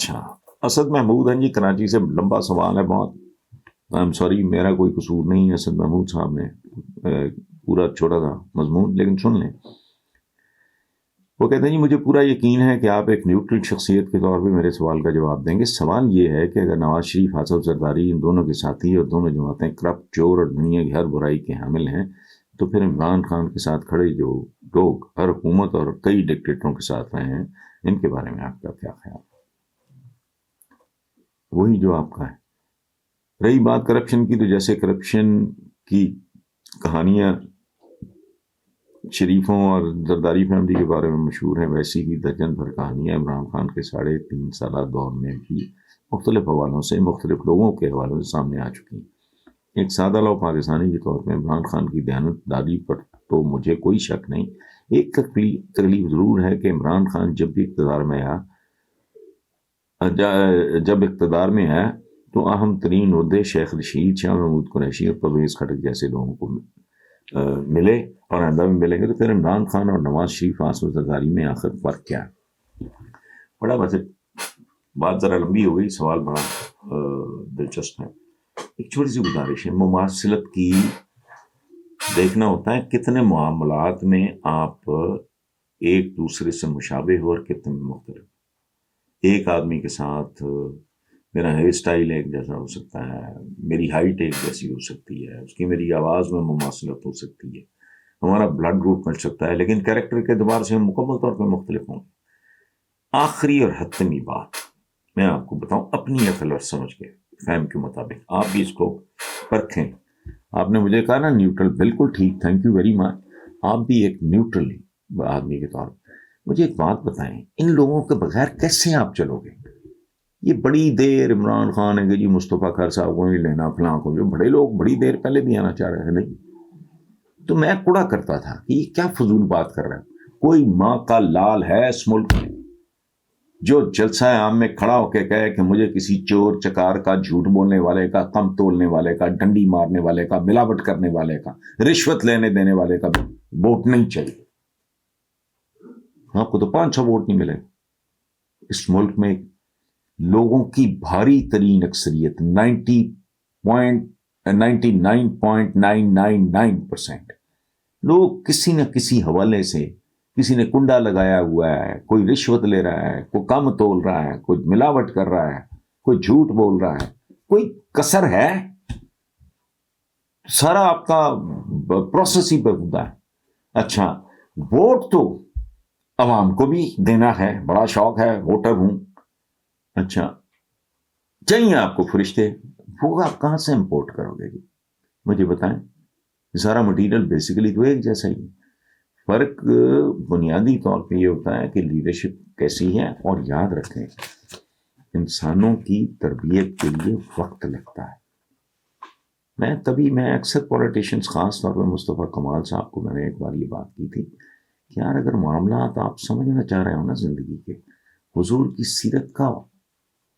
اچھا، اسد محمود ہیں جی کراچی سے، لمبا سوال ہے بہت. آئی ایم سوری، میرا کوئی قصور نہیں ہے. اسد محمود صاحب نے پورا چھوڑا تھا مضمون، لیکن سن لیں. وہ کہتے ہیں جی مجھے پورا یقین ہے کہ آپ ایک نیوٹرل شخصیت کے طور پہ میرے سوال کا جواب دیں گے. سوال یہ ہے کہ اگر نواز شریف، آصف زرداری ان دونوں کے ساتھی اور دونوں جماعتیں کرپٹ، چور اور دنیا کی ہر برائی کے حامل ہیں، تو پھر عمران خان کے ساتھ کھڑے جو لوگ ہر حکومت اور کئی ڈکٹیٹروں کے ساتھ رہے ہیں، ان کے بارے میں آپ کا کیا خیال ہے؟ وہی جو آپ کا ہے. رہی بات کرپشن کی، تو جیسے کرپشن کی کہانیاں شریفوں اور زرداری فیملی کے بارے میں مشہور ہیں، ویسی ہی درجن بھر کہانیاں عمران خان کے 3.5 سالہ دور میں بھی مختلف حوالوں سے، مختلف لوگوں کے حوالوں سے سامنے آ چکی ہیں. ایک سادہ لو پاکستانی کے طور پہ عمران خان کی دیانتداری پر تو مجھے کوئی شک نہیں. ایک تکلیف ضرور ہے کہ عمران خان جب اقتدار میں آیا تو اہم ترین عہدے شیخ رشید، شاہ محمود قریشی اور پرویز خٹک جیسے لوگوں کو ملے اور آئندہ میں ملیں گے. تو پھر عمران خان اور نواز شریف، آصف زرداری میں آخر فرق کیا ہے؟ بڑا ویسے بات ذرا لمبی ہو گئی، سوال بڑا دلچسپ ہے. ایک چھوٹی سی گزارش ہے، مماثلت کی دیکھنا ہوتا ہے کتنے معاملات میں آپ ایک دوسرے سے مشابہ ہو اور کتنے میں مختلف. ایک آدمی کے ساتھ میرا ہیئر سٹائل ایک جیسا ہو سکتا ہے، میری ہائٹ ایک جیسی ہو سکتی ہے، اس کی میری آواز میں مماثلت ہو سکتی ہے، ہمارا بلڈ گروپ مل سکتا ہے، لیکن کریکٹر کے اعتبار سے ہم مکمل طور پہ مختلف ہوں گے. آخری اور حتمی بات میں آپ کو بتاؤں اپنی عقل اور سمجھ کے فہم کے مطابق، آپ بھی اس کو پرکھیں. آپ نے مجھے کہا نا نیوٹرل، بالکل ٹھیک، تھینک یو ویری مچ. آپ بھی ایک نیوٹرل آدمی کے طور پر مجھے ایک بات بتائیں، ان لوگوں کے بغیر کیسے آپ چلو گے؟ یہ بڑی دیر عمران خان ہے کہ جی مصطفیٰ خیر صاحب کو نہیں لینا، فلاں کو، جو بڑے لوگ بڑی دیر پہلے بھی آنا چاہ رہے ہیں. نہیں تو میں کوڑا کرتا تھا کہ یہ کیا فضول بات کر رہا ہے. کوئی ماں کا لال ہے اس ملک میں جو جلسہ عام میں کھڑا ہو کے کہے کہ مجھے کسی چور چکار کا، جھوٹ بولنے والے کا، کم تولنے والے کا، ڈنڈی مارنے والے کا، ملاوٹ کرنے والے کا، رشوت لینے دینے والے کا ووٹ نہیں چاہیے؟ آپ کو تو 500 ووٹ نہیں ملے. اس ملک میں لوگوں کی بھاری ترین اکثریت 99.999% لوگ کسی نہ کسی حوالے سے، کسی نے کنڈا لگایا ہوا ہے، کوئی رشوت لے رہا ہے، کوئی کم تول رہا ہے، کوئی ملاوٹ کر رہا ہے، کوئی جھوٹ بول رہا ہے. کوئی کسر ہے؟ سارا آپ کا پروسیس ہی بہتا ہے. اچھا، ووٹ تو عوام کو بھی دینا ہے، بڑا شوق ہے، ووٹر ہوں. اچھا، چاہیے آپ کو فرشتے، وہ آپ کہاں سے امپورٹ کرو گے؟ مجھے بتائیں. سارا مٹیریل بیسیکلی تو ایک جیسا ہی. فرق بنیادی طور پہ یہ ہوتا ہے کہ لیڈرشپ کیسی ہے. اور یاد رکھیں، انسانوں کی تربیت کے لیے وقت لگتا ہے. میں اکثر پولیٹیشینز، خاص طور پہ مصطفیٰ کمال صاحب کو میں نے ایک بار یہ بات کی تھی کہ یار اگر معاملات آپ سمجھنا چاہ رہے ہو نا زندگی کے، حضور کی سیرت کا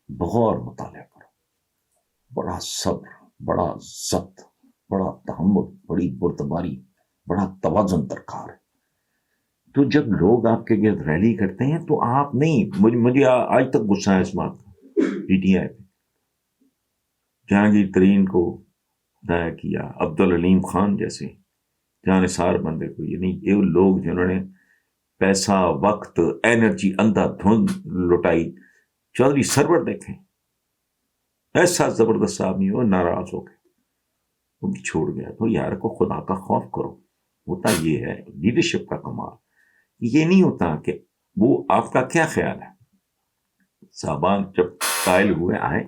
بغور مطالعہ کرو. بڑا صبر، بڑا ضبط، بڑا تحمل، بڑی بردباری، بڑا توازن درکار ہے. تو جب لوگ آپ کے گرد ریلی کرتے ہیں تو آپ نہیں، مجھے آج تک غصہ ہے اس بات کا، پی ٹی آئی پہ جہانگیر ترین کو دایا کیا، عبدالعلیم خان جیسے جانثار بندے کو، یعنی یہ لوگ جنہوں نے پیسہ، وقت، انرجی اندھا دھند لٹائی. چودھری سرور دیکھیں، ایسا زبردست آدمی، وہ ناراض ہو گئے، وہ بھی چھوڑ گیا. تو یار کو خدا کا خوف کرو. ہوتا یہ ہے لیڈرشپ کا کمال. یہ نہیں ہوتا کہ وہ آپ کا کیا خیال ہے. صحابہ جب قائل ہوئے آئے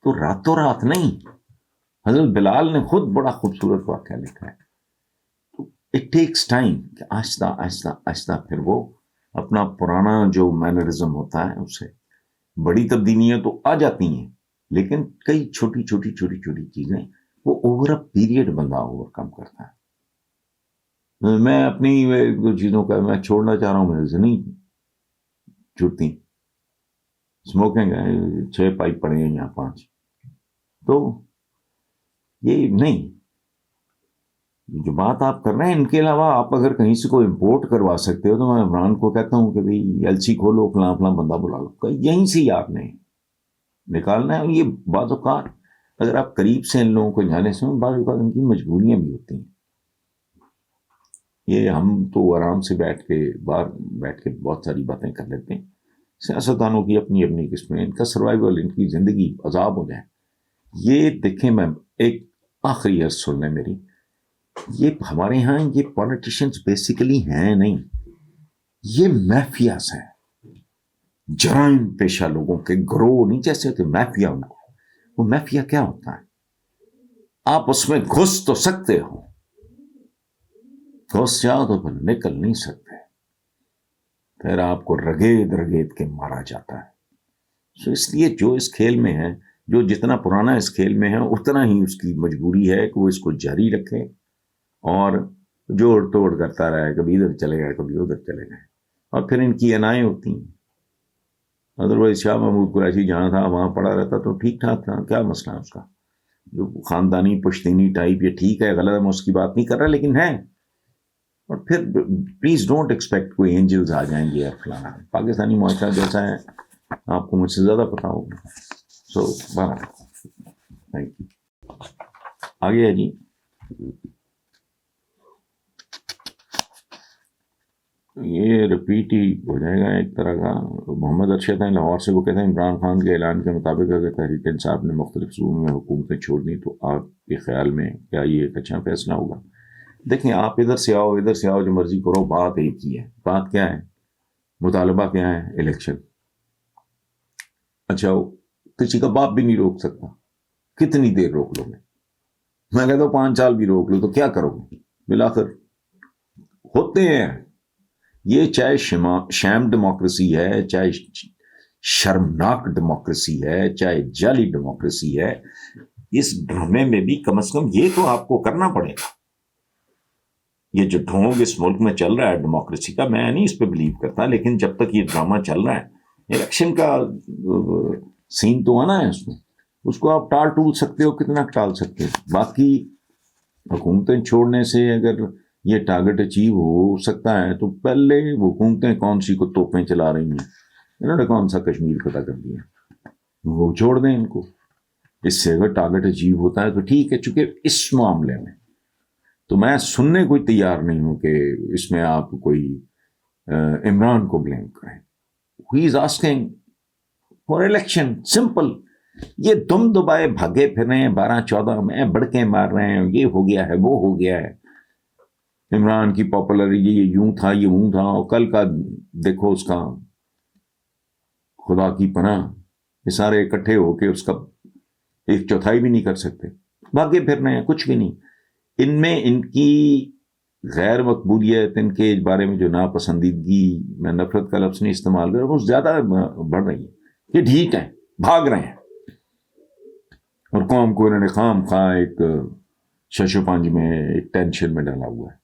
تو راتوں رات نہیں. حضرت بلال نے خود بڑا خوبصورت واقعہ لکھا ہے. اٹ ٹیکس ٹائم کہ آہستہ آہستہ آہستہ پھر وہ اپنا پرانا جو مینرزم ہوتا ہے اسے، بڑی تبدیلیاں تو آ جاتی ہیں لیکن کئی چھوٹی چھوٹی چھوٹی چھوٹی چیزیں وہ اوور اے پیریڈ بندہ اوور کم کرتا ہے. میں اپنی چیزوں کا میں چھوڑنا چاہ رہا ہوں، میرے سے نہیں چھوٹتی. اسموکنگ ہے، 6 پائپ پڑے ہیں یہاں 5. تو یہ نہیں، جو بات آپ کر رہے ہیں ان کے علاوہ آپ اگر کہیں سے کوئی امپورٹ کروا سکتے ہو تو میں عمران کو کہتا ہوں کہ بھئی ایل سی کھولو، فلاں فلاں بندہ بلا لو. یہیں سے ہی آپ نے نکالنا ہے. یہ بعض اوقات اگر آپ قریب سے ان لوگوں کو جانے سے بعض اوقات ان کی مجبوریاں بھی ہوتی ہیں. یہ ہم تو آرام سے بیٹھ کے بہت ساری باتیں کر لیتے ہیں. سیاستدانوں کی اپنی اپنی قسمیں، ان کا سروائیول، ان کی زندگی عذاب ہو جائے. یہ دیکھیں، میں ایک آخری عرض سن لیں میری، یہ ہمارے ہاں یہ پولیٹیشنز بیسیکلی ہیں نہیں، یہ مافیاز ہیں، جرائم پیشہ لوگوں کے گروہ نہیں جیسے ہوتے مافیا. ان کو وہ مافیا کیا ہوتا ہے؟ آپ اس میں گھس تو سکتے ہو، گھس جاؤ تو پھر نکل نہیں سکتے، پھر آپ کو رگید رگید کے مارا جاتا ہے. سو اس لیے جو اس کھیل میں ہے، جو جتنا پرانا اس کھیل میں ہے، اتنا ہی اس کی مجبوری ہے کہ وہ اس کو جاری رکھے اور جوڑ توڑ کرتا رہے. کبھی ادھر چلے گئے، کبھی ادھر چلے گئے، اور پھر ان کی انائیں ہوتی ہیں. ادروائز شاہ محمود قریشی جہاں تھا وہاں پڑا رہتا تو ٹھیک ٹھاک تھا. کیا مسئلہ ہے اس کا؟ جو خاندانی پشتینی ٹائپ، یہ ٹھیک ہے، غلط ہے، میں اس کی بات نہیں کر رہا، لیکن ہے. اور پھر پلیز ڈونٹ ایکسپیکٹ کوئی اینجلز آ جائیں گے یا فلانا. پاکستانی معاشرہ جیسا ہے آپ کو مجھ سے زیادہ پتا ہوگا. سو بہرحال تھینک یو. آگے ہے جی. یہ رپیٹ ہی ہو جائے گا ایک طرح کا. محمد ارشد ہیں لاہور سے، وہ کہتے ہیں عمران خان کے اعلان کے مطابق اگر تحریک انصاف نے مختلف صوبوں میں حکومتیں چھوڑ دیں تو آپ کے خیال میں کیا یہ ایک اچھا فیصلہ ہوگا؟ دیکھیں، آپ ادھر سے آؤ ادھر سے آؤ، جو مرضی کرو، بات ایک ہی ہے. بات کیا ہے؟ مطالبہ کیا ہے؟ الیکشن. اچھا، کسی کا باپ بھی نہیں روک سکتا. کتنی دیر روک لو گے؟ میں کہتا ہوں 5 سال بھی روک لو تو کیا کرو گے؟ بالآخر ہوتے ہیں. یہ چاہے شیم ڈیموکریسی ہے، چاہے شرمناک ڈیموکریسی ہے، چاہے جعلی ڈیموکریسی ہے، اس ڈرامے میں بھی کم از کم یہ تو آپ کو کرنا پڑے گا. یہ جو ڈھونگ اس ملک میں چل رہا ہے ڈیموکریسی کا، میں نہیں اس پہ بلیو کرتا، لیکن جب تک یہ ڈرامہ چل رہا ہے، الیکشن کا سین تو آنا ہے اس میں، اس کو آپ ٹال ٹول سکتے ہو، کتنا ٹال سکتے ہو. باقی حکومتیں چھوڑنے سے اگر یہ ٹارگٹ اچیو ہو سکتا ہے تو پہلے حکومتیں کون سی کو توپیں چلا رہی ہیں، انہوں نے کون سا کشمیر فتح کر دیا، وہ چھوڑ دیں ان کو. اس سے اگر ٹارگٹ اچیو ہوتا ہے تو ٹھیک ہے. چونکہ اس معاملے میں تو میں سننے کو تیار نہیں ہوں کہ اس میں آپ کوئی عمران کو بلیم کریں. He is asking for election, simple. یہ دم دبائے بھاگے پھر رہے ہیں 12-14 میں، بڑکیں مار رہے ہیں، یہ ہو گیا ہے وہ ہو گیا ہے. عمران کی پاپولرٹی یہ یوں تھا یہ ووں تھا، اور کل کا دیکھو اس کا خدا کی پناہ، یہ سارے اکٹھے ہو کے اس کا 1/4 بھی نہیں کر سکتے. بھاگے پھر رہے ہیں، کچھ بھی نہیں. ان میں ان کی غیر مقبولیت، ان کے بارے میں جو ناپسندیدگی، میں نفرت کا لفظ نہیں استعمال کر رہا، وہ زیادہ بڑھ رہی ہے. یہ ٹھیک ہے، بھاگ رہے ہیں، اور قوم کو انہوں نے خام خواہ ایک شش و پنج میں، ایک ٹینشن میں ڈالا ہوا ہے.